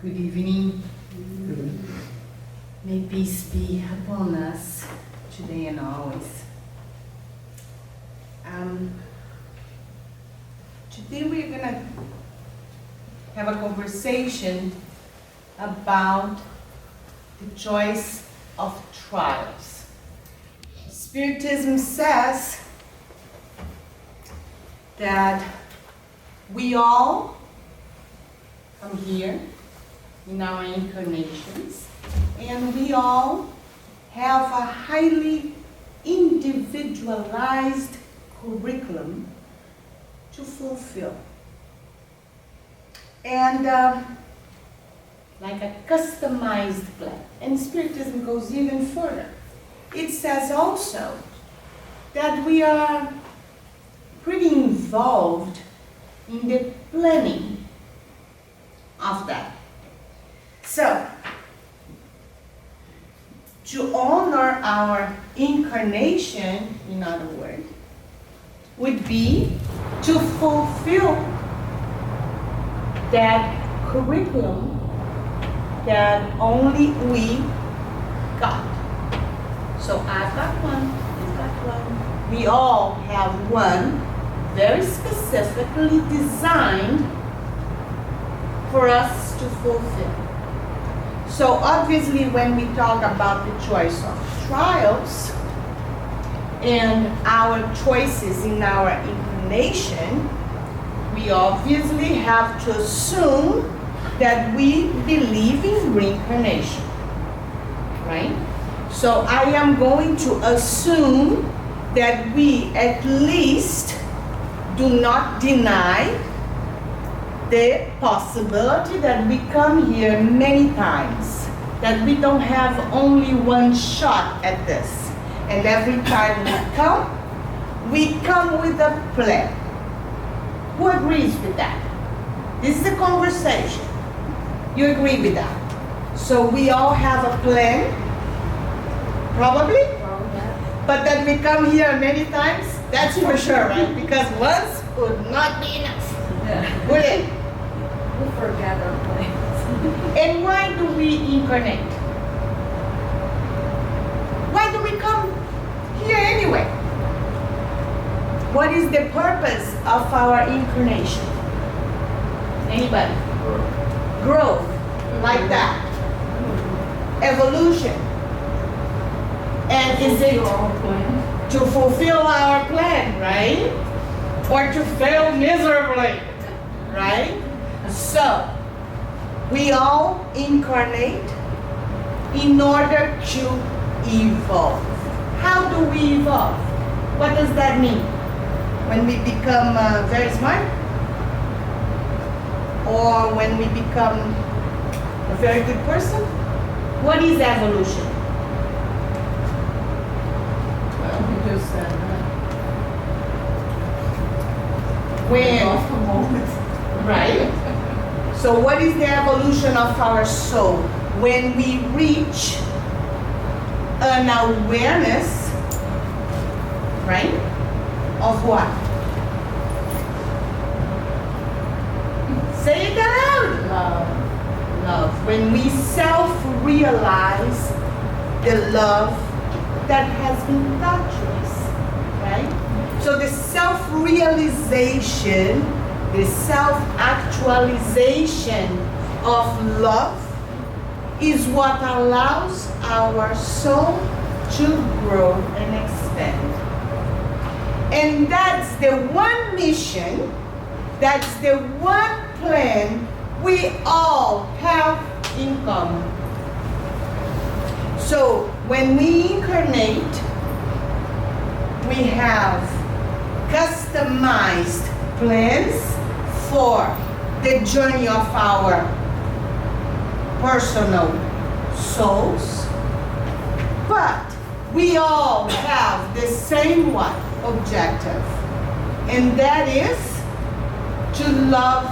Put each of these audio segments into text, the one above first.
Good evening. May peace be upon us today and always. Today we're going to have a conversation about the choice of trials. Spiritism says that we all come here in our incarnations, and we all have a highly individualized curriculum to fulfill. And like a customized plan. And Spiritism goes even further. It says also that we are pretty involved in the planning of that. So, to honor our incarnation, in other words, would be to fulfill that curriculum that only we got. So I've got one, you've got one. We all have one very specifically designed for us to fulfill. So obviously when we talk about the choice of trials and our choices in our incarnation, we obviously have to assume that we believe in reincarnation, right? So I am going to assume that we at least do not deny the possibility that we come here many times, that we don't have only one shot at this. And every time we come with a plan. Who agrees with that? This is a conversation. You agree with that? So we all have a plan, probably? But that we come here many times, that's for sure, right? Because once would not be enough. Yeah. Would it? We forget our plans. And why do we incarnate? Why do we come here anyway? What is the purpose of our incarnation? Anybody? Growth. Like that. Evolution. And is it to fulfill our plan, right? Or to fail miserably, right? So, we all incarnate in order to evolve. How do we evolve? What does that mean? When we become very smart? Or when we become a very good person? What is evolution? Well, we just said that. When? Off the moment. Right? So what is the evolution of our soul? When we reach an awareness, right? Of what? Say it aloud. Love. Love. When we self-realize the love that has been taught to us, right? So the self-realization, the self-actualization of love is what allows our soul to grow and expand. And that's the one mission, that's the one plan we all have in common. So when we incarnate, we have customized plans for the journey of our personal souls, but we all have the same what? Objective, and that is to love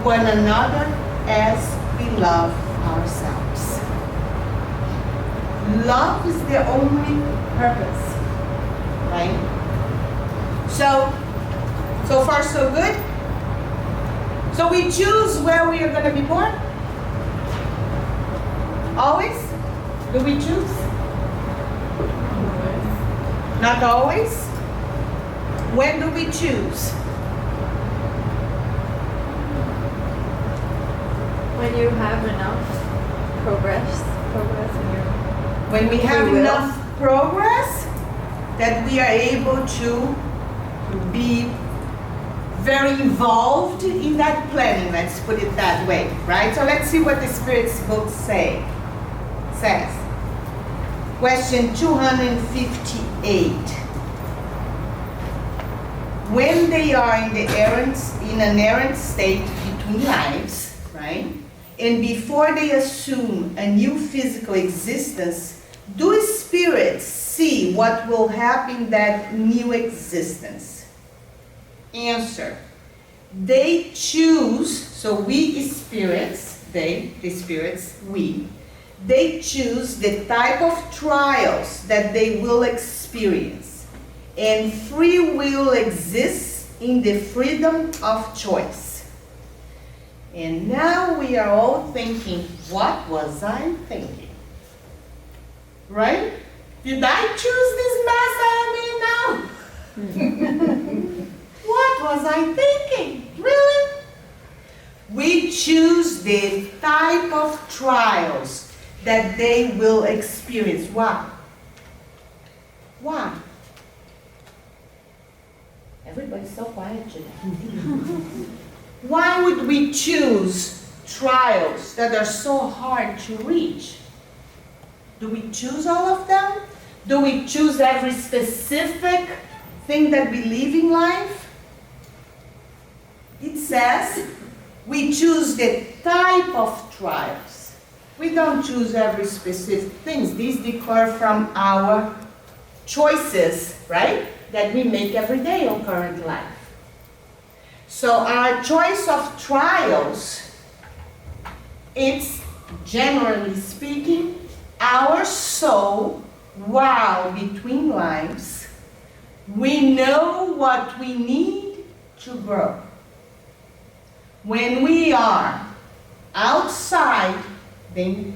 one another as we love ourselves. Love is the only purpose, right? So far so good. So we choose where we are going to be born. Always? Do we choose? Not always? When do we choose? When you have enough progress in your When we have Free will. enough progress that we are able to be very involved in that planning, let's put it that way, right? So let's see what the Spirit's book says. Question 258. When they are in an errant state between lives, right? And before they assume a new physical existence, do spirits see what will happen in that new existence? Answer. They choose, so we spirits, they choose the type of trials that they will experience. And free will exists in the freedom of choice. And now we are all thinking, what was I thinking? Right? Did I choose this mess I am in now? What was I thinking? Really? We choose the type of trials that they will experience. Why? Why? Everybody's so quiet today. Why would we choose trials that are so hard to reach? Do we choose all of them? Do we choose every specific thing that we live in life? It says we choose the type of trials. We don't choose every specific things. These differ from our choices, right? That we make every day on current life. So our choice of trials, it's generally speaking, our soul, while between lives, we know what we need to grow. When we are outside the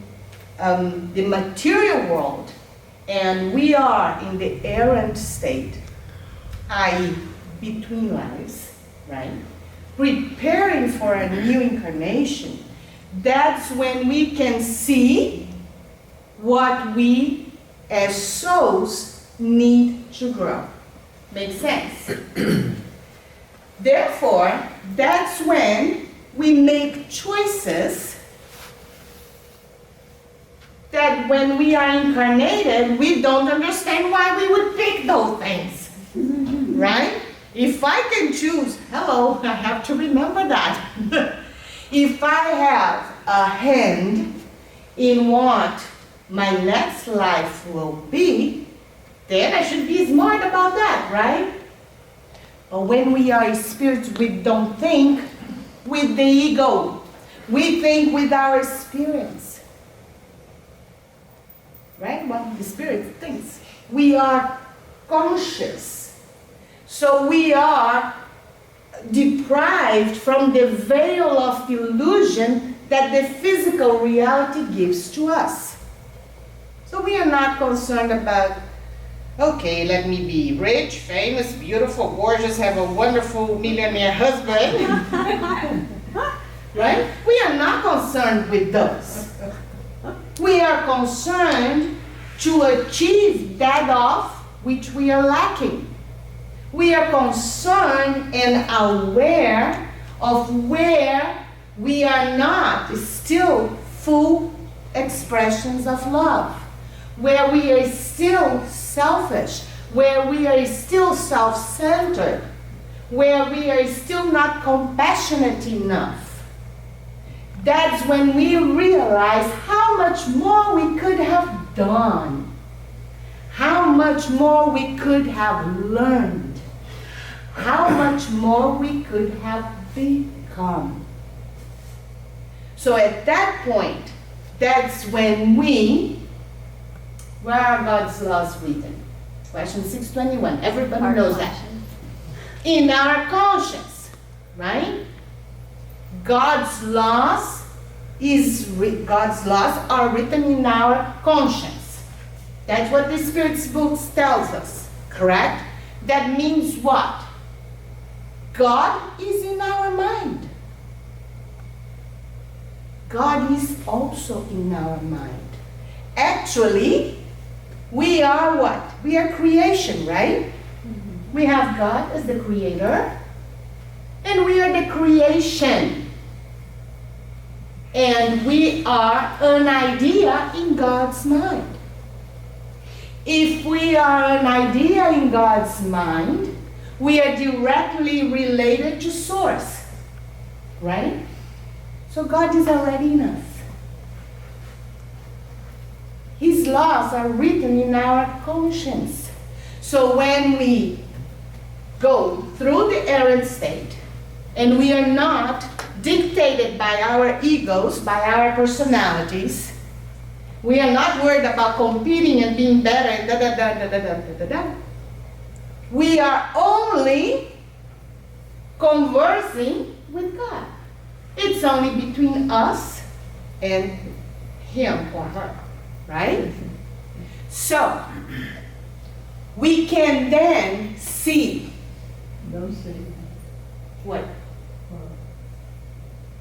material world and we are in the errant state, i.e. between lives, right? Preparing for a new incarnation, that's when we can see what we as souls need to grow. Makes sense? Therefore, that's when we make choices that when we are incarnated, we don't understand why we would pick those things. Right? If I can choose, hello, I have to remember that. If I have a hand in what my next life will be, then I should be smart about that, right? But when we are spirits, we don't think with the ego. We think with our experience. Right? What the spirit thinks. We are conscious. So we are deprived from the veil of illusion that the physical reality gives to us. So we are not concerned about, okay, let me be rich, famous, beautiful, gorgeous, have a wonderful millionaire husband. Right? We are not concerned with those. We are concerned to achieve that of which we are lacking. We are concerned and aware of where we are not still full expressions of love, where we are still selfish, where we are still self-centered, where we are still not compassionate enough. That's when we realize how much more we could have done, how much more we could have learned, how much more we could have become. So at that point, that's when where are God's laws written? Question 621, everybody Our knows that. In our conscience, right? God's laws God's laws are written in our conscience. That's what the Spirit's books tells us, correct? That means what? God is in our mind. God is also in our mind. Actually, we are what? We are creation, right? We have God as the creator, and we are the creation. And we are an idea in God's mind. If we are an idea in God's mind, we are directly related to Source, right? So God is already in us. His laws are written in our conscience. So when we go through the errant state and we are not dictated by our egos, by our personalities, we are not worried about competing and being better and da-da-da-da-da-da-da-da. We are only conversing with God. It's only between us and him or her, right? So, we can then see. Don't say What? her.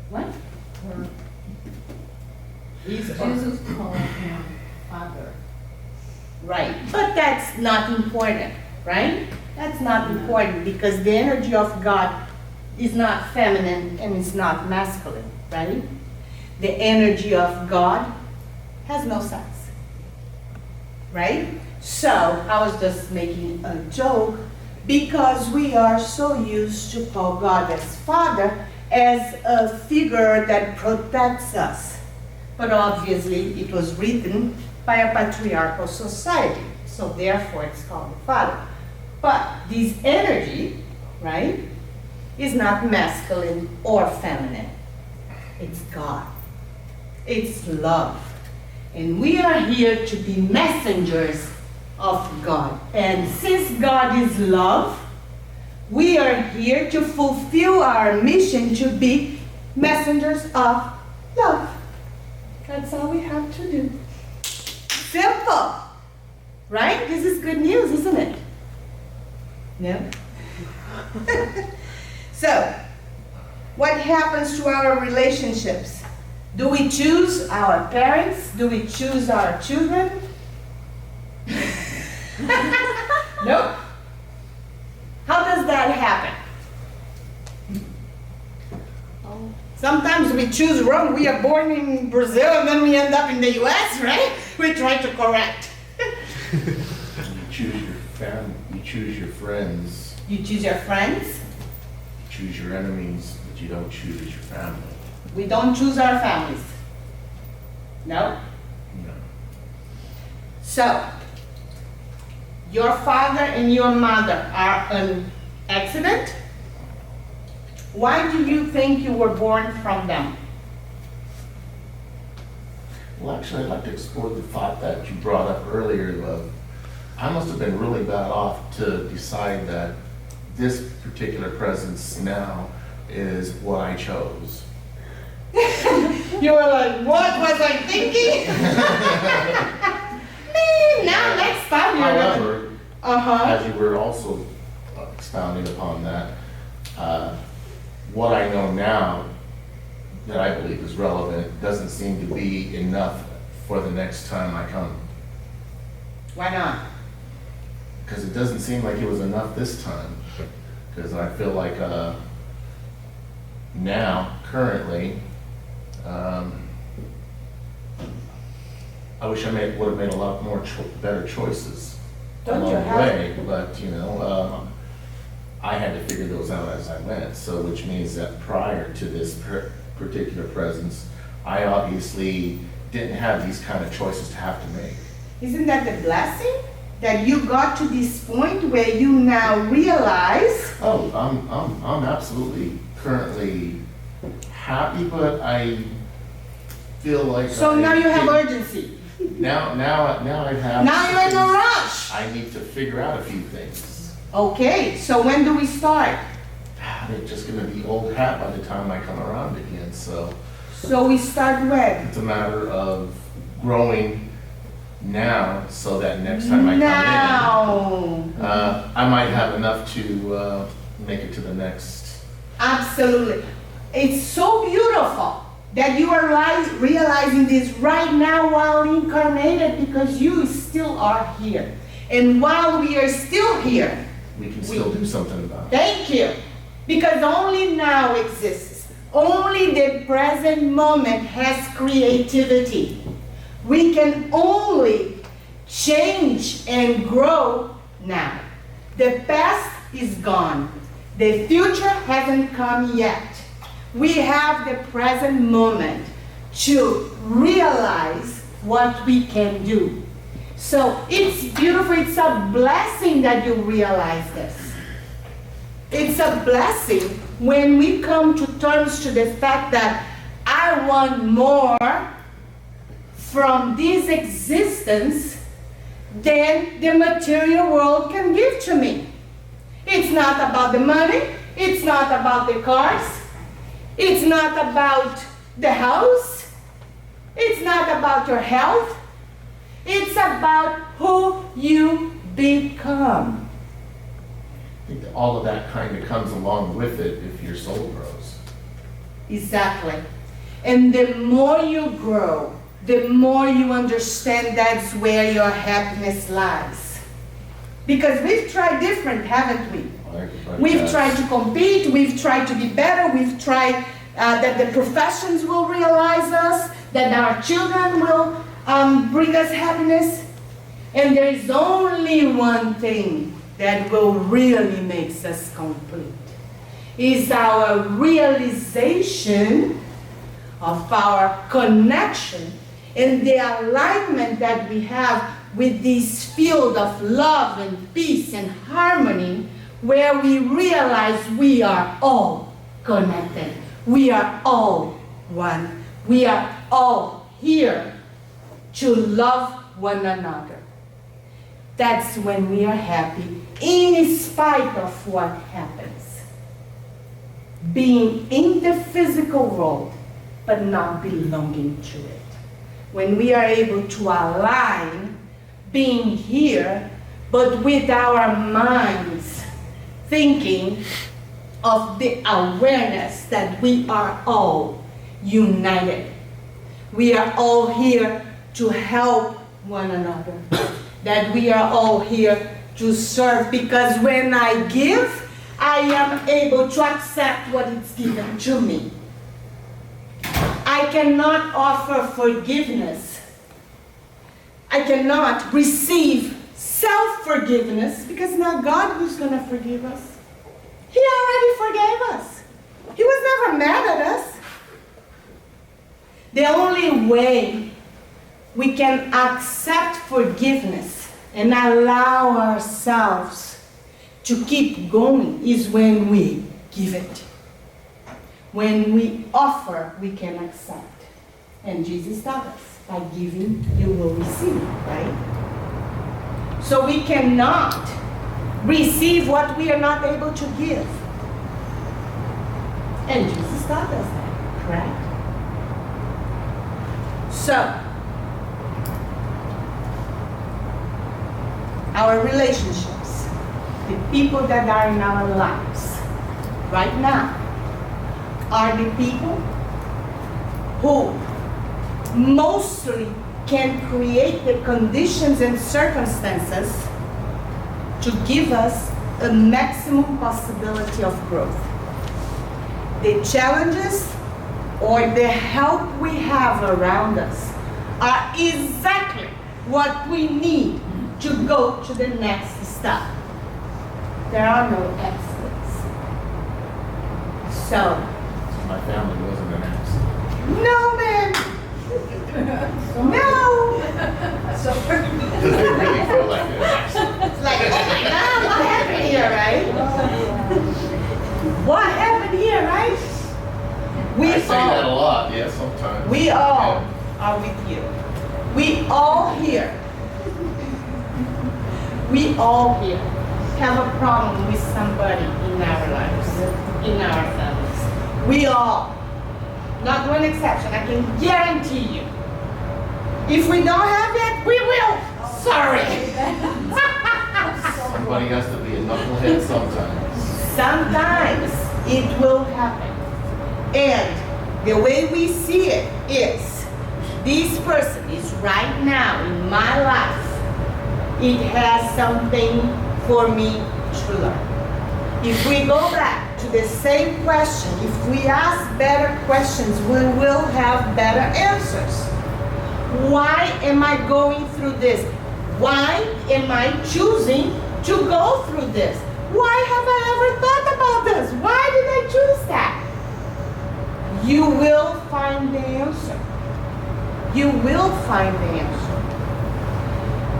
What? Her. He's Jesus called him Father. right. But that's not important, right? That's not important because the energy of God is not feminine and is not masculine, right? The energy of God has no sex, right? So I was just making a joke because we are so used to call God as Father, as a figure that protects us. But obviously it was written by a patriarchal society, so therefore it's called the Father. But this energy, right, is not masculine or feminine. It's God. It's love. And we are here to be messengers of God. And since God is love, we are here to fulfill our mission to be messengers of love. That's all we have to do. Simple. Right? This is good news, isn't it? No? So, what happens to our relationships? Do we choose our parents? Do we choose our children? Nope. How does that happen? Sometimes we choose wrong. We are born in Brazil and then we end up in the US, right? We try to correct. You choose your family, you choose your friends, You choose your friends. you choose your enemies, but you don't choose your family. We don't choose our families. No. No. So, your father and your mother are an accident? Why do you think you were born from them? Well, actually, I'd like to explore the thought that you brought up earlier of, I must have been really bad off to decide that this particular presence now is what I chose. You were like, what was I thinking? Man, now next time you're gonna... However, as you were also expounding upon that, what I know now that I believe is relevant doesn't seem to be enough for the next time I come. Why not? Because it doesn't seem like it was enough this time. Because I feel like now, currently, I wish I would have made a lot more better choices Don't along you the have- way. But, you know, I had to figure those out as I went. So which means that prior to this particular presence, I obviously didn't have these kind of choices to have to make. Isn't that the blessing? That you got to this point where you now realize... Oh, I'm absolutely currently happy, but I feel like So now you have urgency. Now I have. Now you're in a rush. I need to figure out a few things. Okay, so when do we start? They're just gonna be old hat by the time I come around again. So So we start when? It's a matter of growing now so that next time I Now. come in, I might have enough to make it to the next. Absolutely. It's so beautiful that you are realizing this right now while incarnated, because you still are here. And while we are still here, We can still do something about it. thank you, because only now exists. Only the present moment has creativity. We can only change and grow now. The past is gone. The future hasn't come yet. We have the present moment to realize what we can do. So it's beautiful. It's a blessing that you realize this. It's a blessing when we come to terms to the fact that I want more from this existence than the material world can give to me. It's not about the money. It's not about the cars. It's not about the house. It's not about your health. It's about who you become. I think that all of that kind of comes along with it if your soul grows. Exactly. And the more you grow, the more you understand that's where your happiness lies. Because we've tried different, haven't we? We've tried to compete, we've tried to be better, we've tried that the professions will realize us, that our children will bring us happiness. And there is only one thing that will really make us complete. Is our realization of our connection and the alignment that we have with this field of love and peace and harmony, where we realize we are all connected. We are all one. We are all here to love one another. That's when we are happy, in spite of what happens. Being in the physical world, but not belonging to it. When we are able to align, being here, but with our minds thinking of the awareness that we are all united. We are all here to help one another. That we are all here to serve, because when I give, I am able to accept what is given to me. I cannot offer forgiveness. I cannot receive self-forgiveness, because it's not God who's going to forgive us. He already forgave us. He was never mad at us. The only way we can accept forgiveness and allow ourselves to keep going is when we give it. When we offer, we can accept. And Jesus taught us, by giving, you will receive, right? So we cannot receive what we are not able to give. And Jesus taught us that, correct? So, our relationships, the people that are in our lives right now, are the people who mostly can create the conditions and circumstances to give us a maximum possibility of growth. The challenges or the help we have around us are exactly what we need to go to the next step. There are no accidents. So, My family wasn't an accident. no, man. No. Because they really feel like an accident. It's like, oh my God, what happened here, right? What happened here, right? I say that a lot, yeah, sometimes. We all Yeah. are with you. We all here. We all here have a problem with somebody in our lives, in our families. We all Not one exception, I can guarantee you. If we don't have it, we will. Sorry. Somebody has to be a knucklehead sometime. Sometimes it will happen. And the way we see it is, this person is right now in my life. It has something for me to learn. If we go back to the same question, if we ask better questions, we will have better answers. Why am I going through this? Why am I choosing to go through this? Why have I ever thought about this? Why did I choose that? You will find the answer. You will find the answer.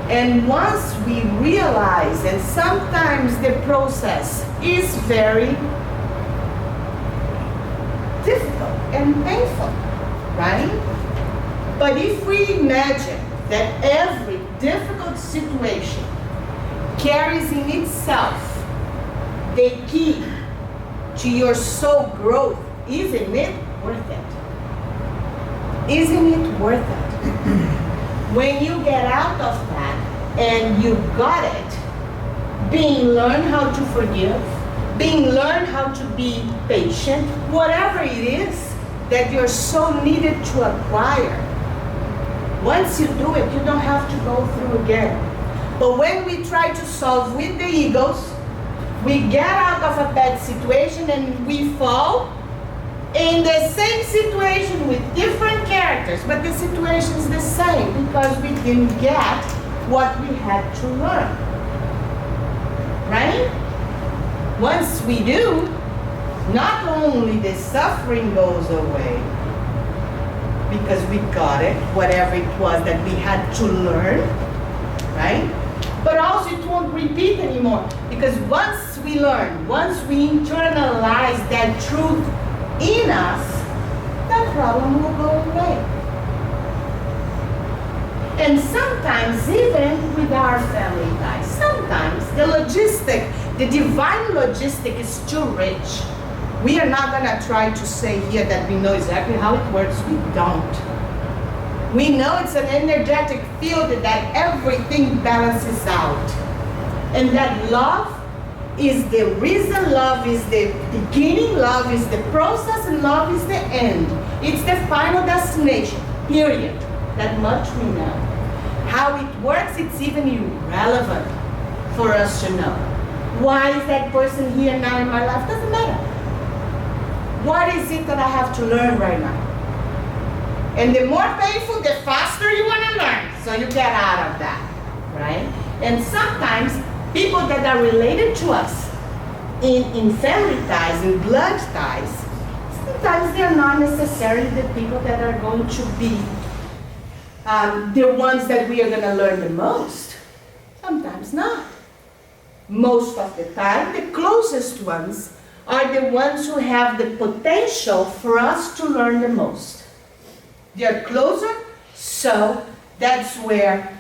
And once we realize, and sometimes the process is very difficult and painful, right? But if we imagine that every difficult situation carries in itself the key to your soul growth, isn't it worth it? Isn't it worth it? When you get out of that and you got it, being learn how to forgive, being learn how to be patient, whatever it is that you're so needed to acquire, once you do it, you don't have to go through again. But when we try to solve with the egos, we get out of a bad situation and we fall in the same situation with different characters, but the situation is the same because we didn't get what we had to learn. Right? Once we do, not only the suffering goes away, because we got it, whatever it was that we had to learn, right? But also it won't repeat anymore, because once we learn, once we internalize that truth in us, that problem will go away. And sometimes even with our family ties, sometimes the divine logistic is too rich. We are not gonna try to say here that we know exactly how it works. We don't. We know it's an energetic field that everything balances out. And that love is the reason, love is the beginning, love is the process, and love is the end. It's the final destination, period. That much we know. How it works, it's even irrelevant for us to know. Why is that person here now in my life? Doesn't matter. What is it that I have to learn right now? And the more painful, the faster you want to learn. So you get out of that, right? And sometimes people that are related to us in family ties, in blood ties, sometimes they're not necessarily the people that are going to be the ones that we are going to learn the most. Sometimes not. Most of the time, the closest ones are the ones who have the potential for us to learn the most. They're closer, so that's where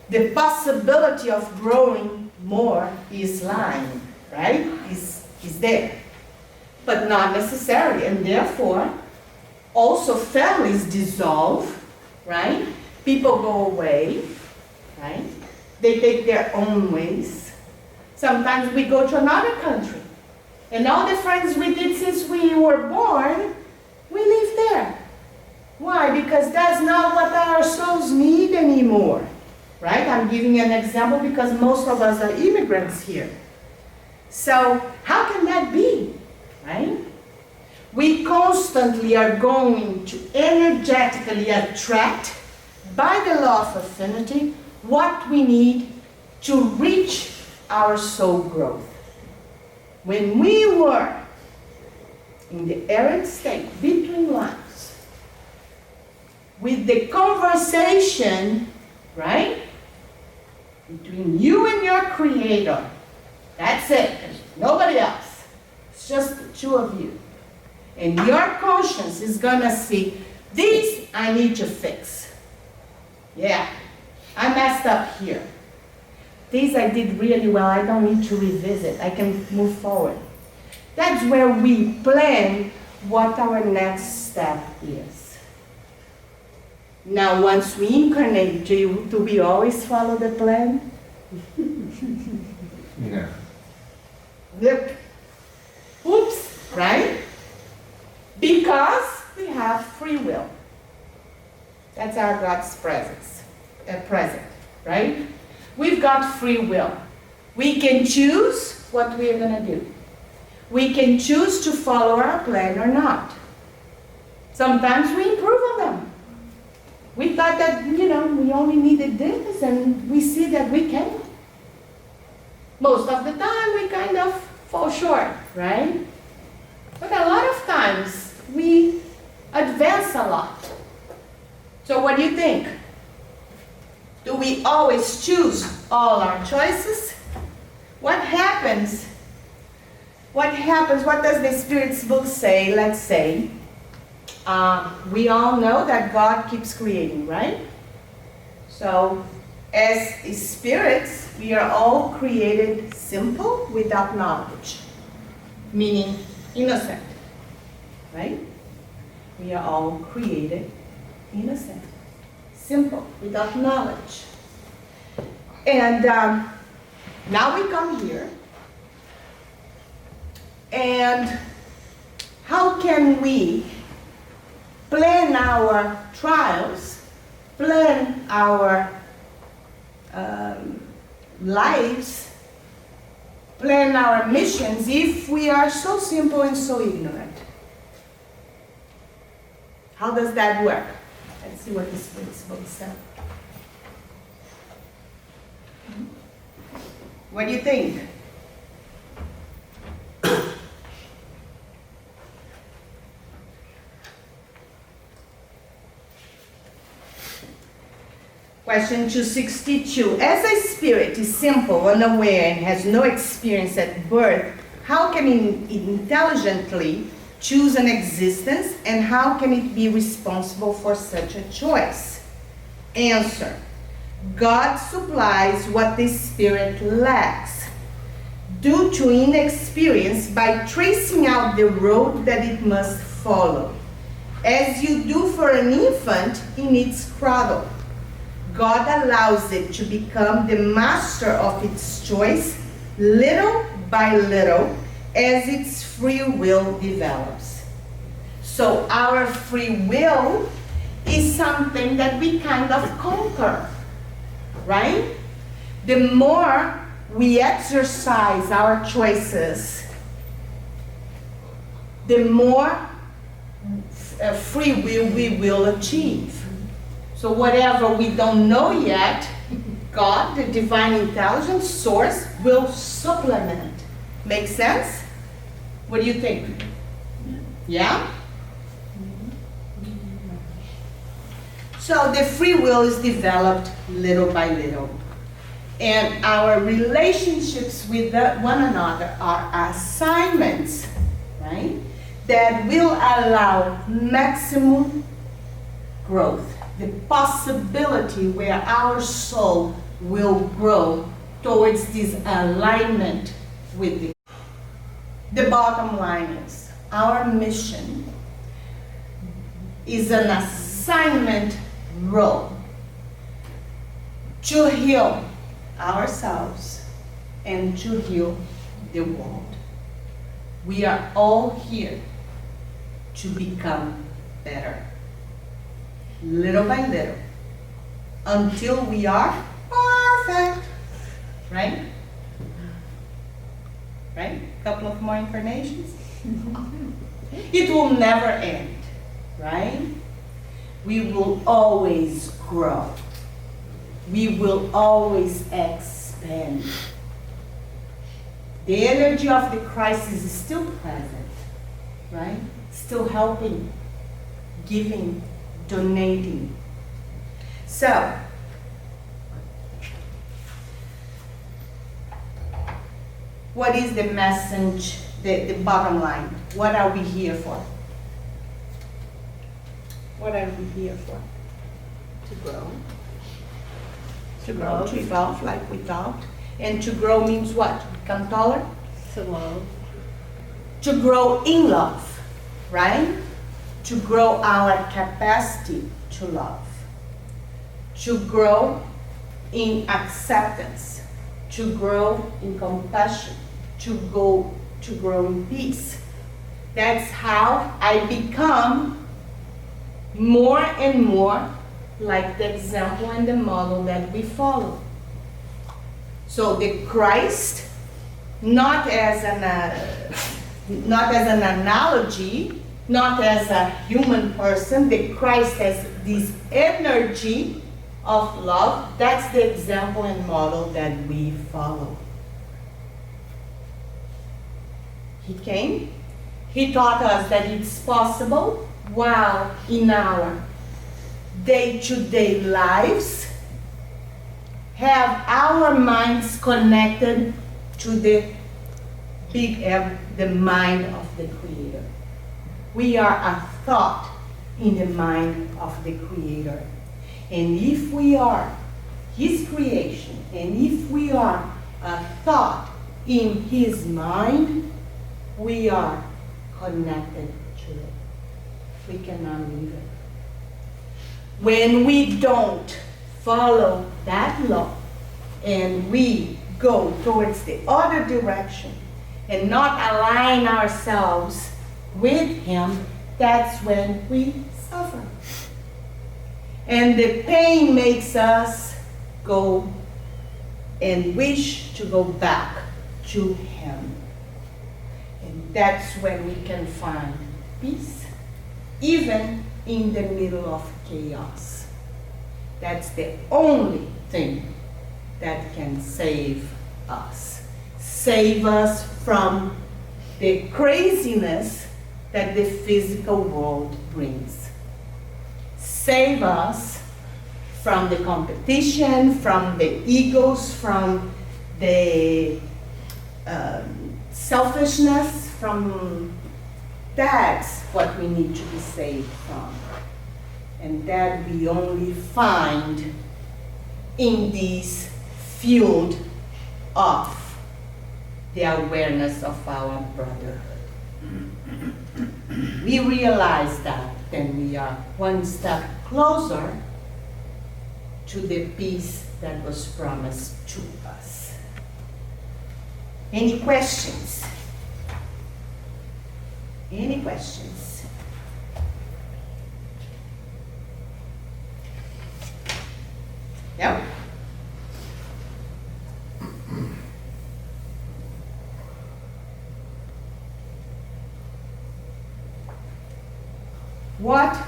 the possibility of growing more is lying, right? Is there. But not necessarily, and therefore, also families dissolve, right? People go away, right? They take their own ways. Sometimes we go to another country, and all the friends we did since we were born, we live there. Why? Because that's not what our souls need anymore, right? I'm giving an example because most of us are immigrants here. So how can that be, right? We constantly are going to energetically attract, by the law of affinity, what we need to reach our soul growth. When we were in the errant state, between lives, with the conversation, right, between you and your Creator, that's it, there's nobody else, it's just the two of you. And your conscience is gonna see, this I need to fix. Yeah, I messed up here. This I did really well, I don't need to revisit, I can move forward. That's where we plan what our next step is. Now, once we incarnate, do we always follow the plan? No. Yep. Oops, right? Because we have free will. That's our God's present, right? We've got free will. We can choose what we're going to do. We can choose to follow our plan or not. Sometimes we improve on them. We thought that, we only needed this, and we see that we can. Most of the time, we kind of fall short, right? But a lot of times, we advance a lot. So what do you think? Do we always choose all our choices? What happens? What does the Spirit's book say? Let's say, we all know that God keeps creating, right? So, as spirits, we are all created simple without knowledge, meaning innocent, right? We are all created innocent, simple, without knowledge. And now we come here, and how can we plan our trials, plan our lives, plan our missions if we are so simple and so ignorant? How does that work? Let's see what the Spirit's book says. What do you think? Question 262. As a spirit is simple, unaware, and has no experience at birth, how can it intelligently choose an existence, and how can it be responsible for such a choice? Answer. God supplies what the spirit lacks due to inexperience by tracing out the road that it must follow, as you do for an infant in its cradle. God allows it to become the master of its choice little by little as its free will develops. So our free will is something that we kind of conquer, right? The more we exercise our choices, the more free will we will achieve. So whatever we don't know yet, God, the divine intelligence source, will supplement. Make sense? What do you think? Yeah? So the free will is developed little by little. And our relationships with one another are assignments, right? That will allow maximum growth. The possibility where our soul will grow towards this alignment with it. The bottom line is, our mission is an assignment role to heal ourselves and to heal the world. We are all here to become better. Little by little, until we are perfect, right? Right? A couple of more incarnations. It will never end, right? We will always grow. We will always expand. The energy of the crisis is still present, right? Still helping, giving, donating. So, what is the message, the bottom line? What are we here for? What are we here for? To grow. To grow, to evolve like we thought. And to grow means what? To become taller? To love. To grow in love. right? To grow our capacity to love, to grow in acceptance, to grow in compassion, to grow in peace. That's how I become more and more like the example and the model that we follow. So the Christ, not as an analogy, not as a human person, the Christ as this energy of love, that's the example and model that we follow. He came, he taught us that it's possible while in our day-to-day lives have our minds connected to the mind of the Creator. We are a thought in the mind of the Creator. And if we are His creation, and if we are a thought in His mind, we are connected to it. We cannot leave it. When we don't follow that law, and we go towards the other direction, and not align ourselves with Him, that's when we suffer. And the pain makes us go and wish to go back to Him. And that's when we can find peace, even in the middle of chaos. That's the only thing that can save us. Save us from the craziness that the physical world brings. Save us from the competition, from the egos, from the selfishness, from that's what we need to be saved from. And that we only find in this field of the awareness of our brotherhood. We realize that, then we are one step closer to the peace that was promised to us. Any questions? Any questions? No? What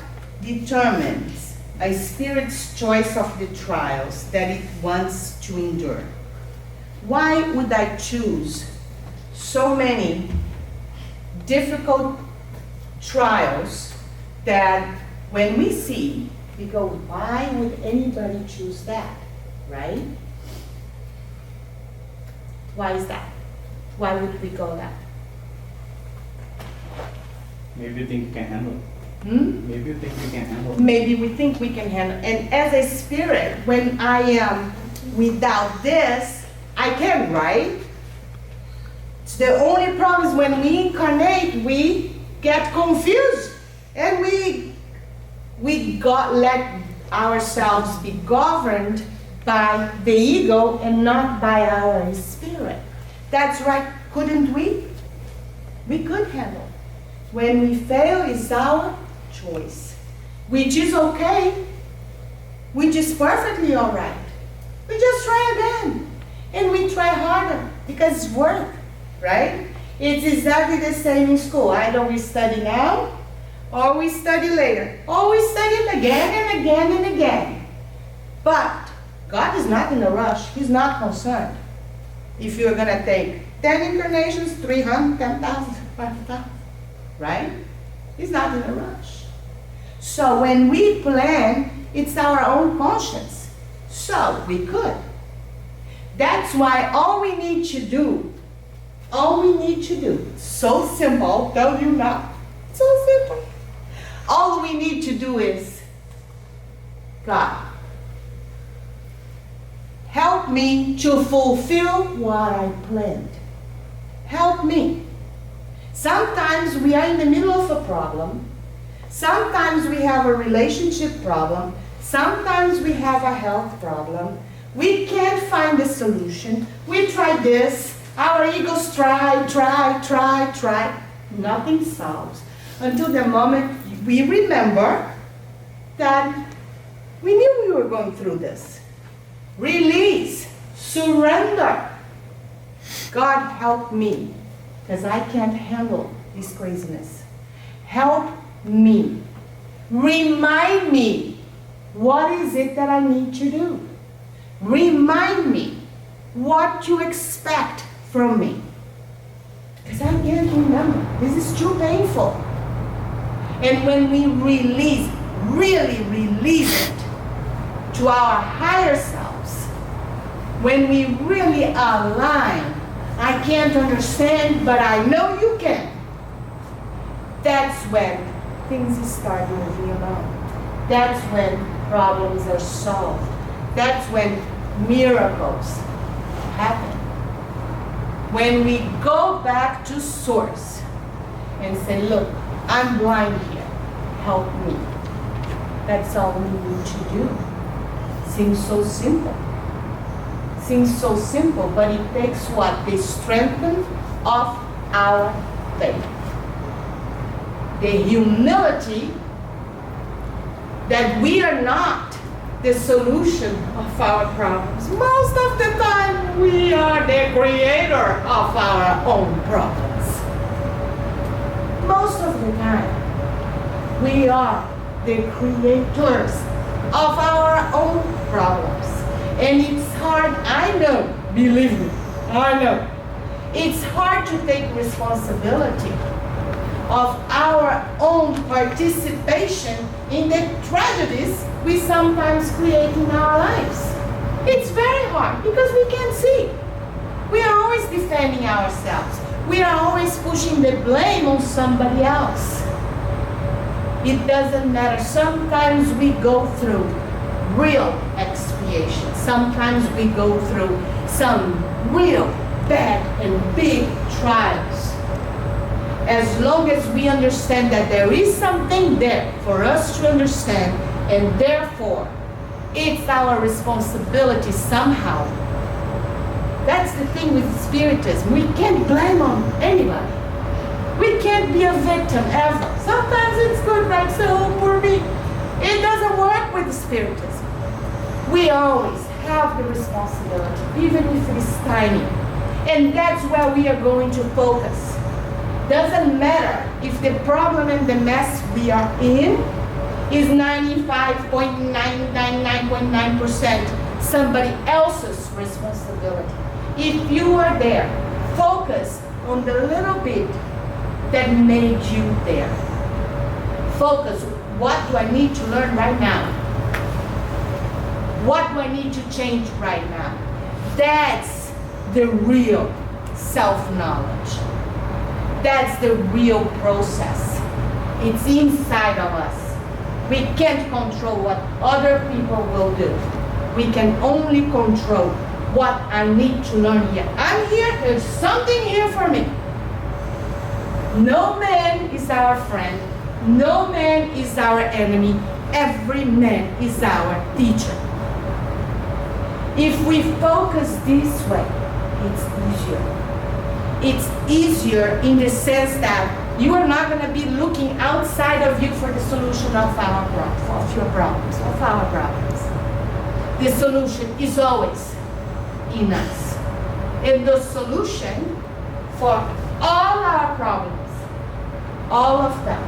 determines a spirit's choice of the trials that it wants to endure? Why would I choose so many difficult trials that when we see, we go, why would anybody choose that, right? Why is that? Why would we go that? Maybe you think you can handle it. Maybe you think you can handle it. Maybe we think we can handle. And as a spirit, when I am without this, I can, right? It's the only problem is when we incarnate, we get confused. And we let ourselves be governed by the ego and not by our spirit. That's right, couldn't we? We could handle. When we fail, it's our choice, which is okay, which is perfectly all right. We just try again, and we try harder because it's work, right? It's exactly the same in school. Either we study now, or we study later, or we study it again and again and again. But God is not in a rush. He's not concerned. If you're going to take 10 incarnations, 300, 10,000, 5,000, right? He's not in a rush. So when we plan, it's our own conscience. So we could. That's why all we need to do, so simple, tell you now, so simple. All we need to do is, God, help me to fulfill what I planned. Help me. Sometimes we are in the middle of a problem. Sometimes we have a relationship problem. Sometimes we have a health problem. We can't find the solution. We try this. Our egos try. Nothing solves until the moment we remember that we knew we were going through this. Release, surrender. God, help me, because I can't handle this craziness. Help me. Remind me, what is it that I need to do? Remind me what you expect from me. Because I can't remember. This is too painful. And when we release, really release it to our higher selves, when we really align, I can't understand, but I know you can. That's when things start moving along. That's when problems are solved. That's when miracles happen. When we go back to source and say, look, I'm blind here, help me. That's all we need to do. Seems so simple. Seems so simple, but it takes what? The strength of our faith. The humility that we are not the solution of our problems. Most of the time, we are the creator of our own problems. Most of the time, we are the creators of our own problems. And it's hard, I know, believe me, I know. It's hard to take responsibility of our own participation in the tragedies we sometimes create in our lives. It's very hard because we can't see. We are always defending ourselves. We are always pushing the blame on somebody else. It doesn't matter. Sometimes we go through real expiation. Sometimes we go through some real bad and big trials. As long as we understand that there is something there for us to understand, and therefore it's our responsibility somehow. That's the thing with Spiritism. We can't blame on anybody. We can't be a victim ever. Sometimes it's good, right? So, oh, poor me. It doesn't work with Spiritism. We always have the responsibility, even if it is tiny. And that's where we are going to focus. Doesn't matter if the problem and the mess we are in is 95.999.9% somebody else's responsibility. If you are there, focus on the little bit that made you there. Focus, what do I need to learn right now? What do I need to change right now? That's the real self-knowledge. That's the real process. It's inside of us. We can't control what other people will do. We can only control what I need to learn here. I'm here, there's something here for me. No man is our friend. No man is our enemy. Every man is our teacher. If we focus this way, it's easier. It's easier in the sense that you are not going to be looking outside of you for the solution of our problems. The solution is always in us. And the solution for all our problems, all of them,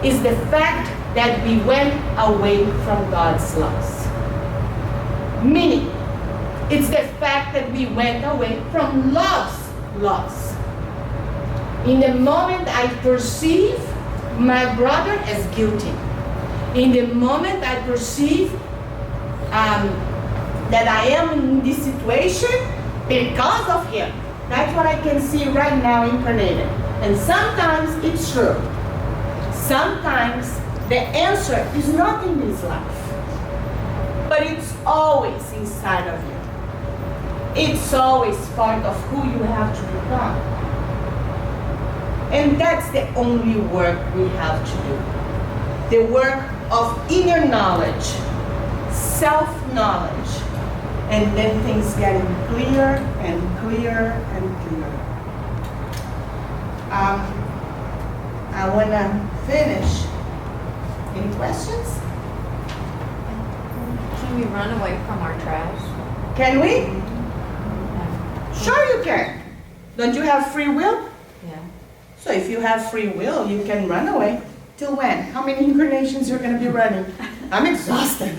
is the fact that we went away from God's laws. Meaning, it's the fact that we went away from love's laws. In the moment I perceive my brother as guilty, in the moment I perceive that I am in this situation because of him, that's what I can see right now incarnated. And sometimes it's true. Sometimes the answer is not in this life, but it's always inside of you. It's always part of who you have to become. And that's the only work we have to do. The work of inner knowledge, self-knowledge, and then things getting clearer and clearer and clearer. I want to finish. Any questions? Can we run away from our trash? Can we? Yeah. Sure you can. Don't you have free will? Yeah. So if you have free will, you can run away. Till when? How many incarnations you're going to be running? I'm exhausted.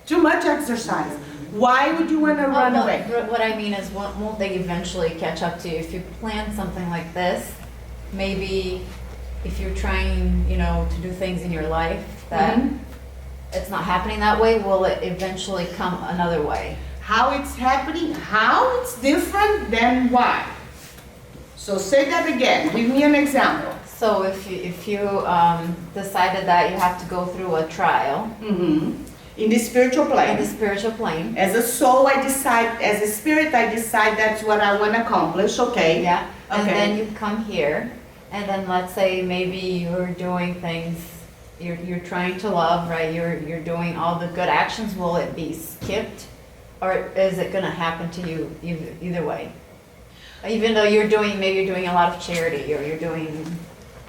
Too much exercise. Why would you want to run Well, away? What I mean is, won't they eventually catch up to you? If you plan something like this, maybe if you're trying, to do things in your life that Mhm. it's not happening that way, will it eventually come another way? How it's happening, how it's different, then why? So say that again. Give me an example. So if you decided that you have to go through a trial In the spiritual in plane. the spiritual plane, As a soul, I decide, as a spirit, I decide that's what I want to accomplish, okay? yeah, and Okay. then you come here, and then let's say maybe you're doing things, you're trying to love, right? You're doing all the good actions. Will it be skipped, or is it gonna happen to you either way? Even though maybe you're doing a lot of charity, or you're doing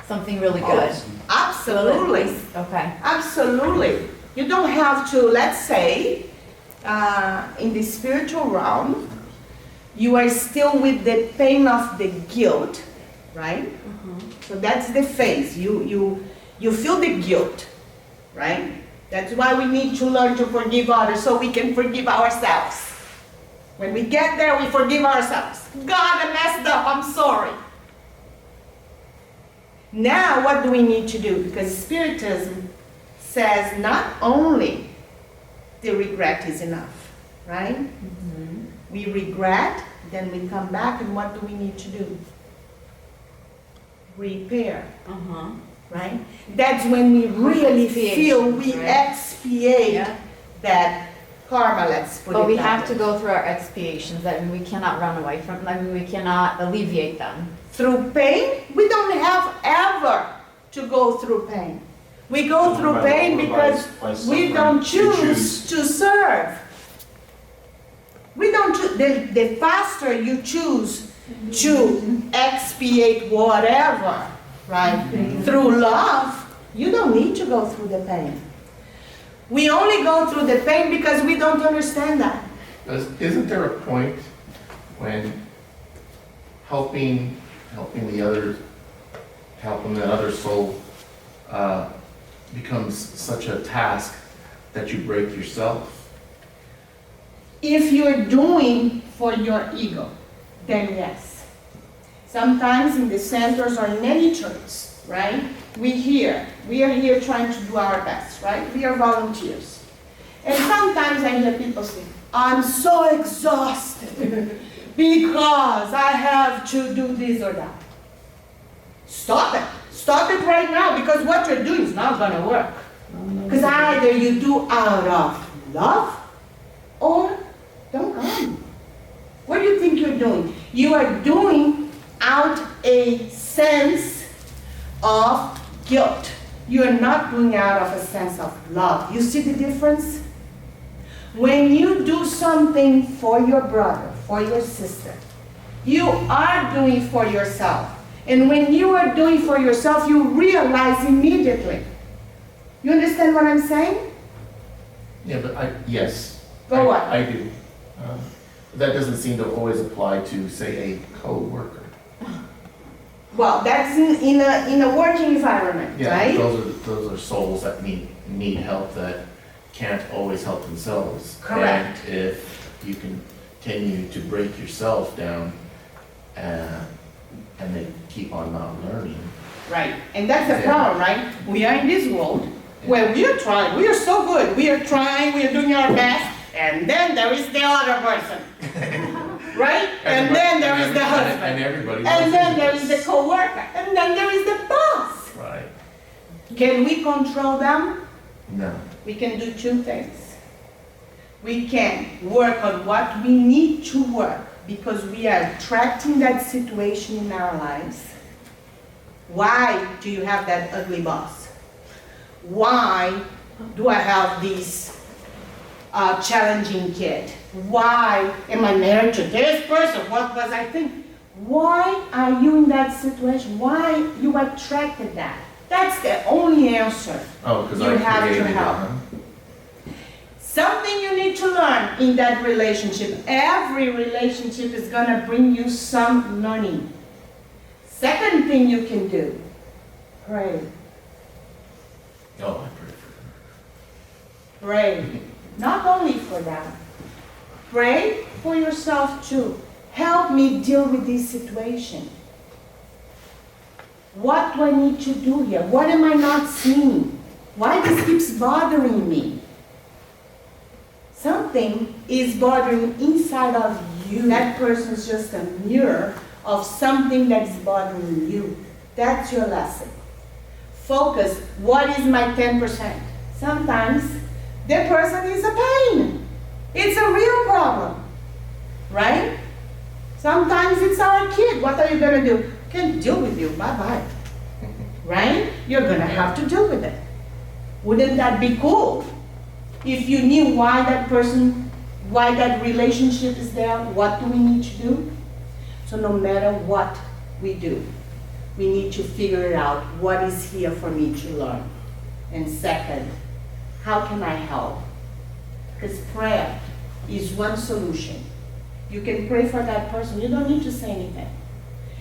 something really good. Absolutely. Okay. Absolutely. You don't have to, let's say, in the spiritual realm, you are still with the pain of the guilt, right? So that's the phase. You feel the guilt, right? That's why we need to learn to forgive others so we can forgive ourselves. When we get there, we forgive ourselves. God, I messed up, I'm sorry. Now, what do we need to do? Because Spiritism says not only the regret is enough, right? We regret, then we come back, and what do we need to do? Repair, right? That's when we really feel we right? expiate Yeah. that karma, let's put it But we that have way. to go through our expiations. That we cannot run away from them. We cannot alleviate them. Through pain, we don't have ever to go through pain. We go through pain because we don't choose to serve. We don't choose. The faster you choose to expiate whatever, right? Through love, you don't need to go through the pain. We only go through the pain because we don't understand that. Isn't there a point when helping the other, helping that other soul becomes such a task that you break yourself? If you're doing for your ego, then yes. Sometimes in the centers or in any church, right? We are here trying to do our best, right? We are volunteers. And sometimes I hear people say, I'm so exhausted because I have to do this or that. Stop it. Stop it right now, because what you're doing is not going to work. Because either you do out of love or don't come. What do you think you're doing? You are doing out a sense of guilt. You are not doing out of a sense of love. You see the difference? When you do something for your brother, for your sister, you are doing for yourself. And when you are doing for yourself, you realize immediately. You understand what I'm saying? Yeah, but yes. Go on. I do. That doesn't seem to always apply to, say, a co-worker. Well, that's in a working environment, Yeah, right? those are souls that need help, that can't always help themselves. Correct. And if you continue to break yourself down, and they keep on not learning. Right. And that's the Yeah. problem, right? We are in this world where we are trying. We are so good. We are trying. We are doing our best. And then there is the other person. Right? And then there is the husband. And everybody. And then there wants is to the co-worker. And then there is the boss. Right. Can we control them? No. We can do two things. We can work on what we need to work because we are attracting that situation in our lives. Why do you have that ugly boss? Why do I have this challenging kid? Why am I married to this person? What was I thinking? Why are you in that situation? Why you attracted that? That's the only answer. Oh, because You I have to created it, help. huh? Something you need to learn in that relationship. Every relationship is gonna bring you some learning. Second thing you can do, pray. Oh, I pray for Pray. Not only for them. Pray for yourself too. Help me deal with this situation. What do I need to do here? What am I not seeing? Why this keeps bothering me? Something is bothering inside of you. That person is just a mirror of something that is bothering you. That's your lesson. Focus, what is my 10%? Sometimes the person is a pain. It's a real problem, right? Sometimes it's our kid. What are you gonna do? Can't deal with you, bye-bye. Right? You're gonna have to deal with it. Wouldn't that be cool? If you knew why that person, why that relationship is there, what do we need to do? So no matter what we do, we need to figure it out. What is here for me to learn? And second, how can I help? Because prayer is one solution. You can pray for that person. You don't need to say anything.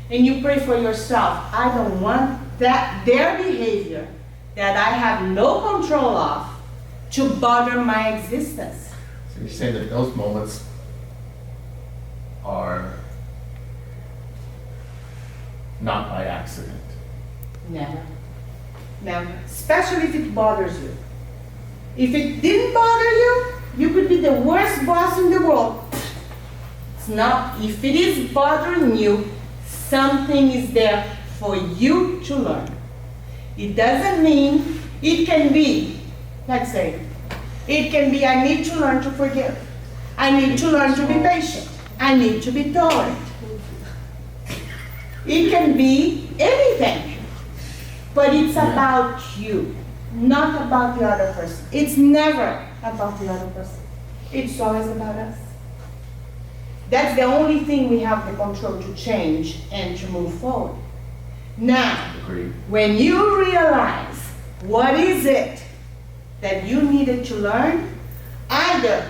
And you pray for yourself. I don't want that their behavior that I have no control of to bother my existence. So you're saying that those moments are not by accident. Never. Never. Especially if it bothers you. If it didn't bother you, you could be the worst boss in the world. It's not. If it is bothering you, something is there for you to learn. It doesn't mean, it can be, let's say, it can be I need to learn to forgive. I need to learn to be patient. I need to be tolerant. It can be anything. But it's about you, not about the other person. It's never about the other person. It's always about us. That's the only thing we have the control to change and to move forward. Now, Agreed. when you realize what is it that you needed to learn, either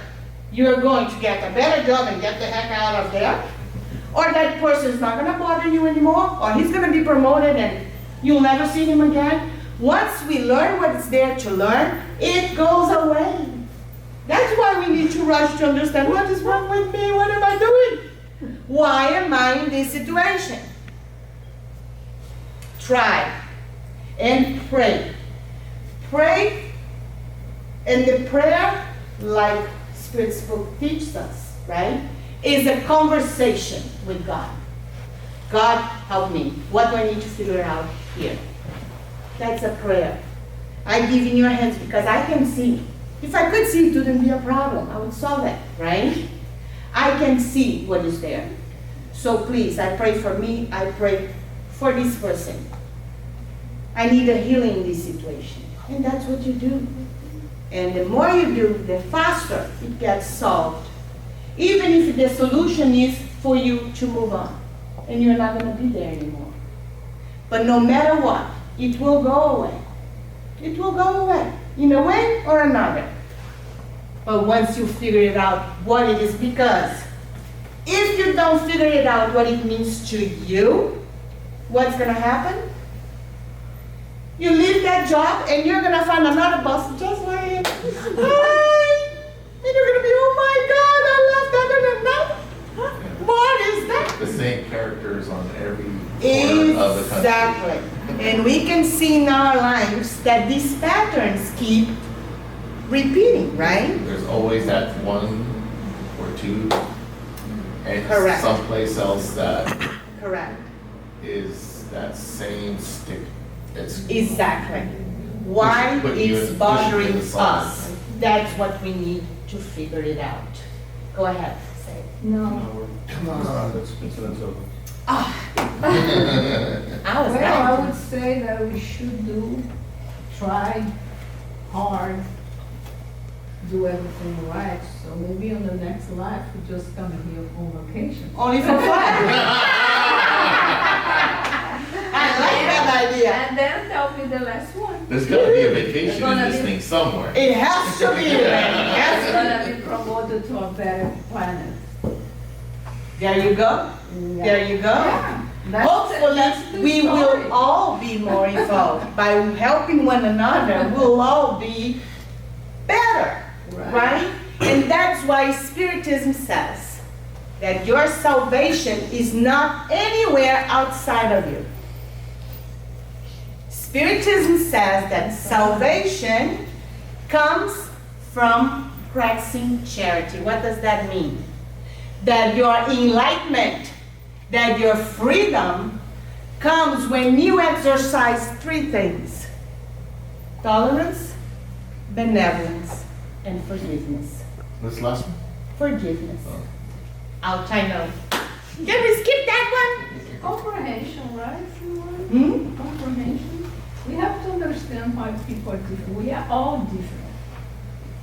you're going to get a better job and get the heck out of there, or that person is not going to bother you anymore, or he's going to be promoted and you'll never see him again. Once we learn what's there to learn, it goes away. That's why we need to rush to understand what is wrong with me, what am I doing? Why am I in this situation? Try and pray. Pray, and the prayer, like Spirit's book teaches us, right, is a conversation with God. God, help me. What do I need to figure out here? That's a prayer. I give in your hands because I can see. If I could see, it wouldn't be a problem. I would solve it, right? I can see what is there. So please, I pray for me. I pray for this person. I need a healing in this situation. And that's what you do. And the more you do, the faster it gets solved. Even if the solution is for you to move on. And you're not going to be there anymore. But no matter what, it will go away. It will go away. In a way or another. But once you figure it out what it is, because if you don't figure it out what it means to you, what's going to happen? You leave that job and you're going to find another boss just like him. Hi! And you're going to be, oh my God, I left that and what is that? The same characters on every corner of the country. Exactly. And we can see in our lives that these patterns keep repeating, right? There's always that one or two, and Correct. someplace else that Correct. is that same stick. It's Exactly. Why Push you it's in- bothering push you to the side. us. That's what we need to figure it out. Go ahead, say it. No, No, Come on. that's incidents of I'm I was Well, I not. would say that we should try hard, do everything right. So maybe on the next life, we just come here on vacation. Only for fun. I like that idea. And then that'll be the last one. There's gotta be a vacation in this thing somewhere. It has to be, man. It has We're to gonna be promoted to a better planet. be. There you go. Yeah. There you go. Yeah. That's Hopefully, the we story. will all be more involved. By helping one another, we'll all be better, right? And that's why Spiritism says that your salvation is not anywhere outside of you. Spiritism says that salvation comes from practicing charity. What does that mean? That your enlightenment, that your freedom comes when you exercise three things: tolerance, benevolence, and forgiveness. This last one? Forgiveness. Oh. Ouch, I know. Can we skip that Comprehension, right? Simone? one? Comprehension. We have to understand why people are different. We are all different.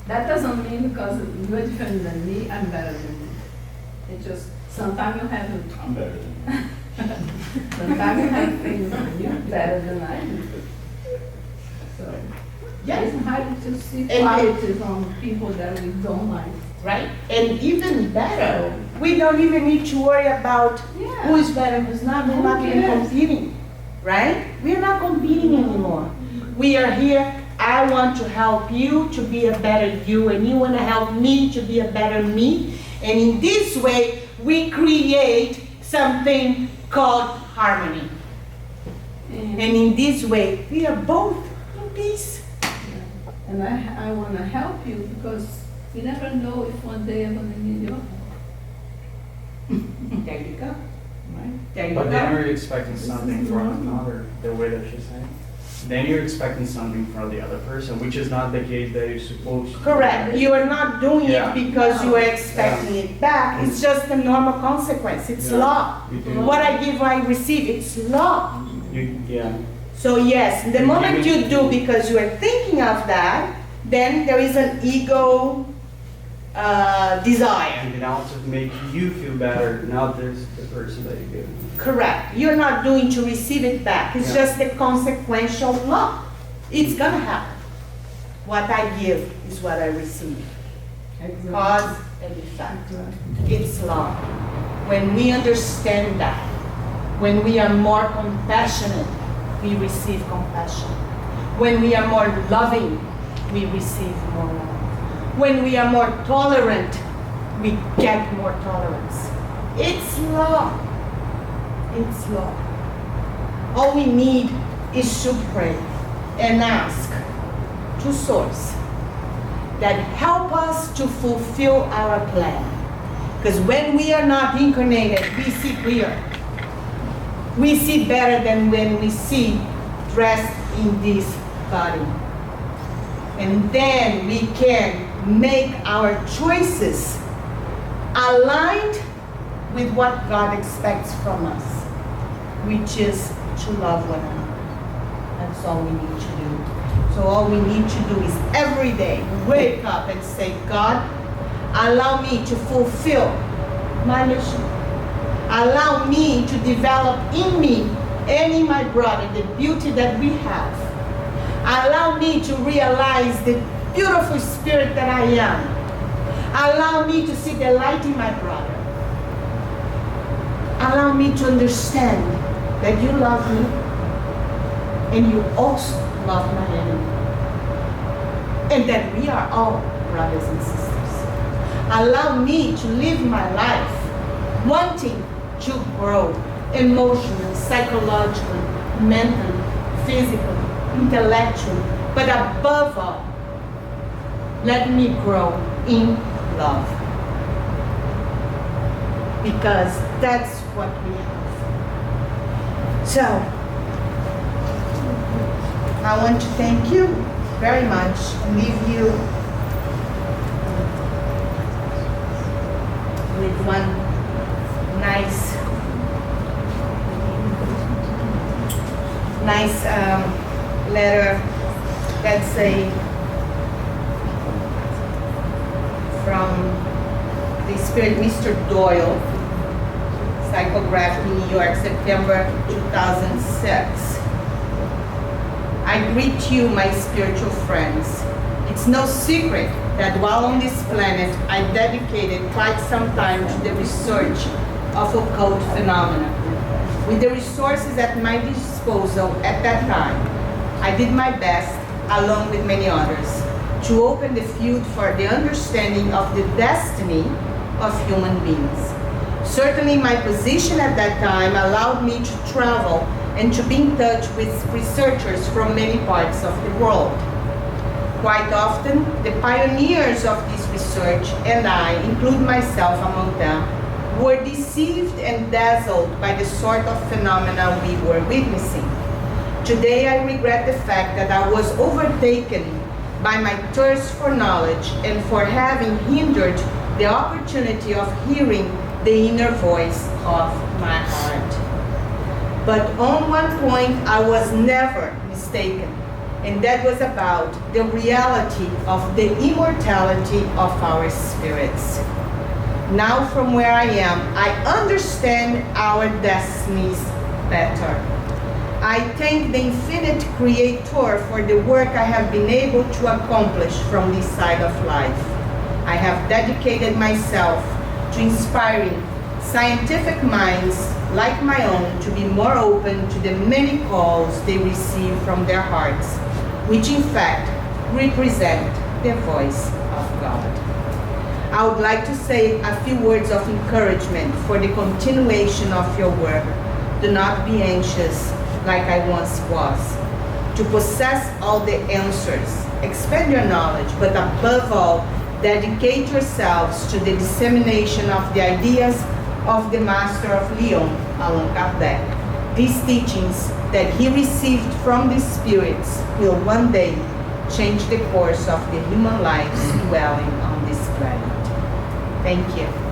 That doesn't mean because you're different than me, I'm better than you. It just, sometimes you have, I'm better than sometimes you have things that you're better than I do. So, Yes. it's hard to see And qualities on people that we don't like. Right? And even better, we don't even need to worry about Yeah. who is better, who's not. We're not even Yes. competing, right? We're not competing anymore. We are here. I want to help you to be a better you, and you want to help me to be a better me. And in this way, we create something called harmony. And in this way, we are both in peace. And I want to help you because you never know if one day I'm going to need your help. There you go. Right? There you But then go. are you expecting something from another, the way that she's saying? Then you're expecting something from the other person, which is not the case that you're supposed to. Correct. You are not doing Yeah. it because you are expecting it back. It's just a normal consequence. It's Yeah. law. You do. What I give, I receive. It's law. Yeah. So yes, the You're moment you giving- do because you are thinking of that, then there is an ego desire. And now to make you feel better, not this the person that you're giving. Correct. You're not doing to receive it back. It's Yeah. just the consequential law. It's gonna happen. What I give is what I receive. Cause and effect. It's law. When we understand that, when we are more compassionate, we receive compassion. When we are more loving, we receive more love. When we are more tolerant, we get more tolerance. It's law. It's law. All we need is to pray and ask to Source that help us to fulfill our plan. Because when we are not incarnated, we see clear. We see better than when we see dressed in this body. And then we can make our choices aligned with what God expects from us, which is to love one another. That's all we need to do. So all we need to do is every day wake up and say, God, allow me to fulfill my mission. Allow me to develop in me and in my brother the beauty that we have. Allow me to realize the beautiful spirit that I am. Allow me to see the light in my brother. Allow me to understand that you love me and you also love my enemy. And that we are all brothers and sisters. Allow me to live my life wanting to grow emotionally, psychologically, mentally, physically, intellectually, but above all, let me grow in love. Because that's what we have. So, I want to thank you very much and leave you with one nice nice letter that say from the Spirit, Mr. Doyle, psychographed in New York, September 2006. I greet you, my spiritual friends. It's no secret that while on this planet, I dedicated quite some time to the research of occult phenomena. With the resources at my disposal at that time, I did my best, along with many others, to open the field for the understanding of the destiny of human beings. Certainly my position at that time allowed me to travel and to be in touch with researchers from many parts of the world. Quite often, the pioneers of this research, and I include myself among them, were deceived and dazzled by the sort of phenomena we were witnessing. Today, I regret the fact that I was overtaken by my thirst for knowledge and for having hindered the opportunity of hearing the inner voice of my heart. But on one point, I was never mistaken, and that was about the reality of the immortality of our spirits. Now, from where I am, I understand our destinies better. I thank the infinite Creator for the work I have been able to accomplish from this side of life. I have dedicated myself to inspiring scientific minds like my own to be more open to the many calls they receive from their hearts, which in fact represent the voice of God. I would like to say a few words of encouragement for the continuation of your work. Do not be anxious like I once was, to possess all the answers, expand your knowledge, but above all, dedicate yourselves to the dissemination of the ideas of the Master of Lyon, Allan Kardec. These teachings that he received from the spirits will one day change the course of the human lives dwelling on this planet. Thank you.